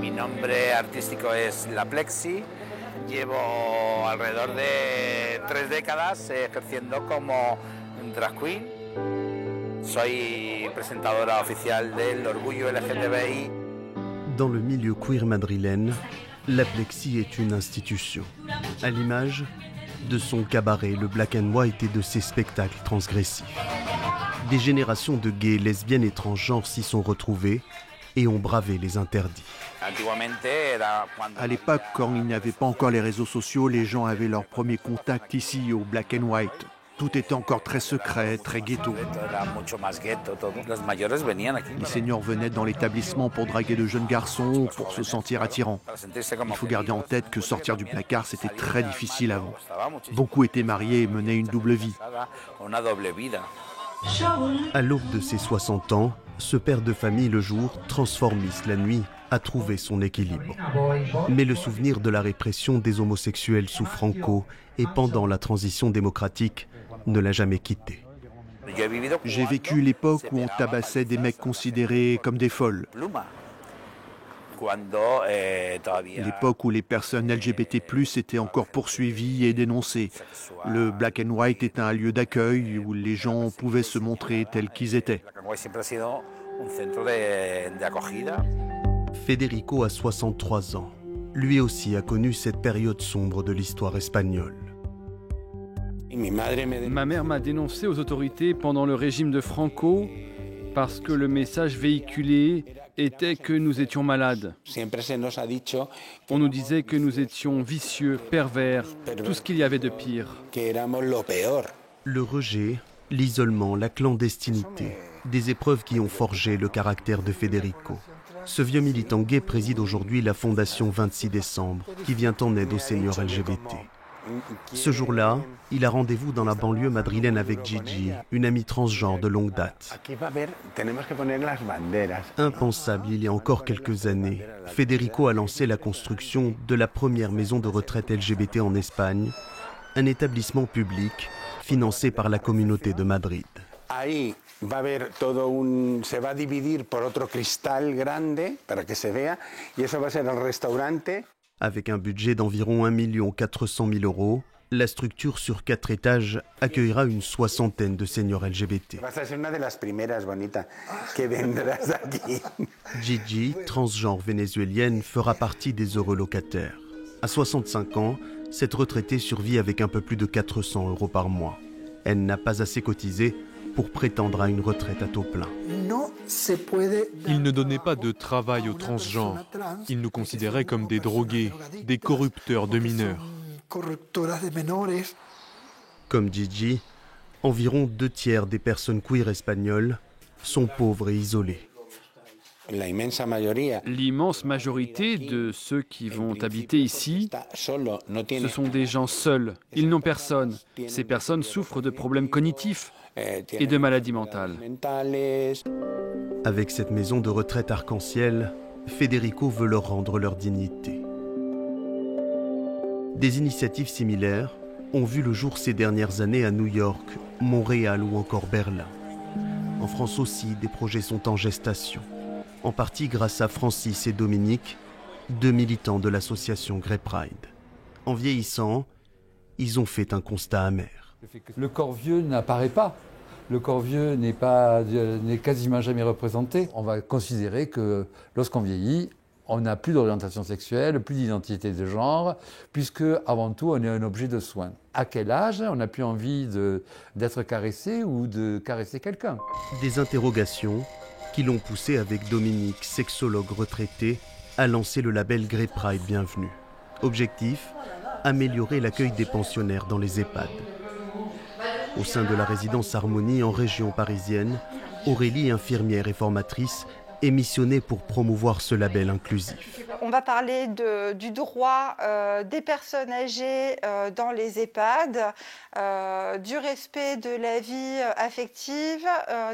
Mi nombre artístico es La Plexi. Llevo alrededor de 3 décadas ejerciendo como drag queen. Soy presentadora oficial del Orgullo LGTBI. Dans le milieu queer madrilène, La Plexi est une institution. À l'image de son cabaret, le Black and White, et de ses spectacles transgressifs. Des générations de gays, lesbiennes et transgenres s'y sont retrouvés et ont bravé les interdits. À l'époque, quand il n'y avait pas encore les réseaux sociaux, les gens avaient leur premier contact ici, au Black and White. Tout était encore très secret, très ghetto. Les seniors venaient dans l'établissement pour draguer de jeunes garçons, pour se sentir attirants. Il faut garder en tête que sortir du placard, c'était très difficile avant. Beaucoup étaient mariés et menaient une double vie. À l'aube de ses 60 ans, ce père de famille le jour, transformiste la nuit, a trouvé son équilibre. Mais le souvenir de la répression des homosexuels sous Franco et pendant la transition démocratique ne l'a jamais quitté. J'ai vécu l'époque où on tabassait des mecs considérés comme des folles. L'époque où les personnes LGBT+ étaient encore poursuivies et dénoncées. Le Black and White est un lieu d'accueil où les gens pouvaient se montrer tels qu'ils étaient. Federico a 63 ans. Lui aussi a connu cette période sombre de l'histoire espagnole. Ma mère m'a dénoncé aux autorités pendant le régime de Franco parce que le message véhiculé était que nous étions malades. On nous disait que nous étions vicieux, pervers, tout ce qu'il y avait de pire. Le rejet, l'isolement, la clandestinité, des épreuves qui ont forgé le caractère de Federico. Ce vieux militant gay préside aujourd'hui la fondation 26 décembre, qui vient en aide aux seniors LGBT. Ce jour-là, il a rendez-vous dans la banlieue madrilène avec Gigi, une amie transgenre de longue date. Impensable il y a encore quelques années, Federico a lancé la construction de la première maison de retraite LGBT en Espagne, un établissement public financé par la communauté de Madrid. Se va a dividir por otro cristal grande para que se vea y eso va a ser el restaurante. Avec un budget d'environ 1 400 000 €, la structure sur 4 étages accueillera une soixantaine de seniors LGBT. Gigi, transgenre vénézuélienne, fera partie des heureux locataires. À 65 ans, cette retraitée survit avec un peu plus de 400 € par mois. Elle n'a pas assez cotisé pour prétendre à une retraite à taux plein. Il ne donnait pas de travail aux transgenres. Il nous considérait comme des drogués, des corrupteurs de mineurs. Comme Gigi, environ 2/3 des personnes queer espagnoles sont pauvres et isolées. L'immense majorité de ceux qui vont habiter ici, ce sont des gens seuls. Ils n'ont personne. Ces personnes souffrent de problèmes cognitifs et de maladies mentales. Avec cette maison de retraite arc-en-ciel, Federico veut leur rendre leur dignité. Des initiatives similaires ont vu le jour ces dernières années à New York, Montréal ou encore Berlin. En France aussi, des projets sont en gestation. En partie grâce à Francis et Dominique, 2 militants de l'association Grey Pride. En vieillissant, ils ont fait un constat amer. Le corps vieux n'apparaît pas. Le corps vieux n'est quasiment jamais représenté. On va considérer que lorsqu'on vieillit, on n'a plus d'orientation sexuelle, plus d'identité de genre, puisque avant tout, on est un objet de soin. À quel âge on n'a plus envie d'être caressé ou de caresser quelqu'un? Des interrogations qui l'ont poussé avec Dominique, sexologue retraité, à lancer le label Grey Pride Bienvenue. Objectif, améliorer l'accueil des pensionnaires dans les EHPAD. Au sein de la résidence Harmonie en région parisienne, Aurélie, infirmière et formatrice, est missionnée pour promouvoir ce label inclusif. On va parler du droit des personnes âgées dans les EHPAD, du respect de la vie affective,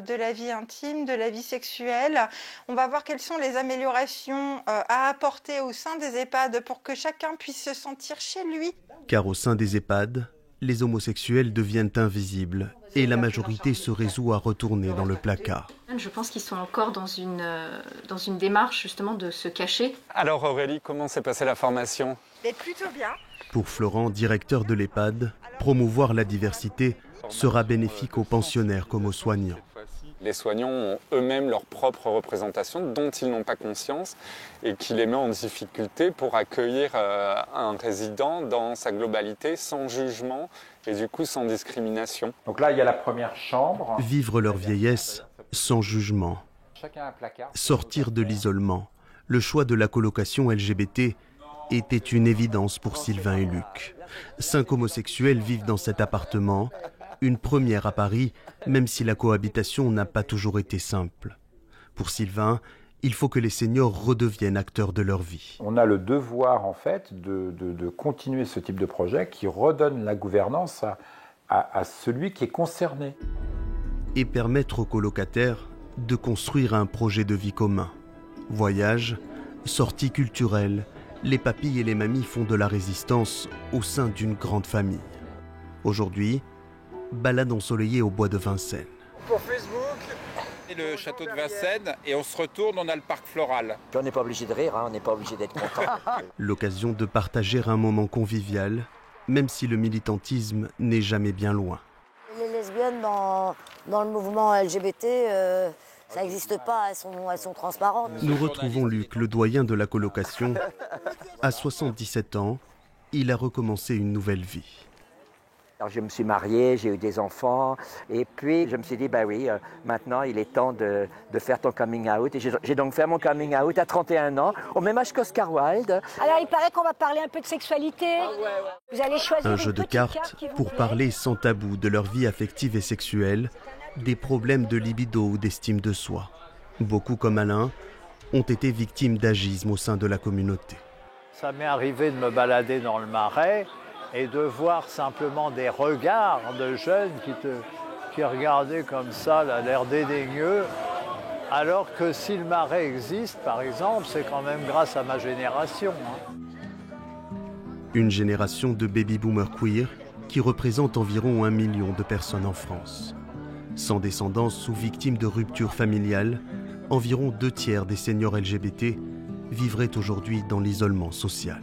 de la vie intime, de la vie sexuelle. On va voir quelles sont les améliorations à apporter au sein des EHPAD pour que chacun puisse se sentir chez lui. Car au sein des EHPAD, les homosexuels deviennent invisibles et la majorité se résout à retourner dans le placard. je pense qu'ils sont encore dans une démarche justement de se cacher. Alors Aurélie, comment s'est passée la formation? Plutôt bien. Pour Florent, directeur de l'EHPAD, promouvoir la diversité sera bénéfique aux pensionnaires comme aux soignants. Les soignants ont eux-mêmes leur propre représentation dont ils n'ont pas conscience et qui les met en difficulté pour accueillir un résident dans sa globalité sans jugement et du coup sans discrimination. Donc là, il y a la première chambre. Vivre leur vieillesse sans jugement. Sortir de l'isolement. Le choix de la colocation LGBT était une évidence pour Sylvain et Luc. 5 homosexuels vivent dans cet appartement. Une première à Paris, même si la cohabitation n'a pas toujours été simple. Pour Sylvain, il faut que les seniors redeviennent acteurs de leur vie. On a le devoir en fait de continuer ce type de projet qui redonne la gouvernance à celui qui est concerné. Et permettre aux colocataires de construire un projet de vie commun. Voyages, sorties culturelles, les papilles et les mamies font de la résistance au sein d'une grande famille. Aujourd'hui, balade ensoleillée au bois de Vincennes. Pour Facebook, le château de Vincennes et on se retourne, on a le parc floral. On n'est pas obligé de rire, on n'est pas obligé d'être content. L'occasion de partager un moment convivial, même si le militantisme n'est jamais bien loin. Les lesbiennes dans le mouvement LGBT, ça n'existe pas, elles sont transparentes. Nous retrouvons Luc, le doyen de la colocation. À 77 ans, il a recommencé une nouvelle vie. Alors je me suis marié, j'ai eu des enfants et puis je me suis dit, bah oui, maintenant il est temps de faire ton coming out. Et j'ai donc fait mon coming out à 31 ans, au même âge qu'Oscar Wilde. Alors il paraît qu'on va parler un peu de sexualité. Vous allez choisir un jeu de cartes pour parler sans tabou de leur vie affective et sexuelle, des problèmes de libido ou d'estime de soi. Beaucoup comme Alain ont été victimes d'agisme au sein de la communauté. Ça m'est arrivé de me balader dans le Marais et de voir simplement des regards de jeunes qui regardaient comme ça, l'air dédaigneux, alors que si le Marais existe, par exemple, c'est quand même grâce à ma génération. Une génération de baby-boomers queer qui représente environ 1 million de personnes en France. Sans descendance ou victimes de ruptures familiales, environ 2 tiers des seniors LGBT vivraient aujourd'hui dans l'isolement social.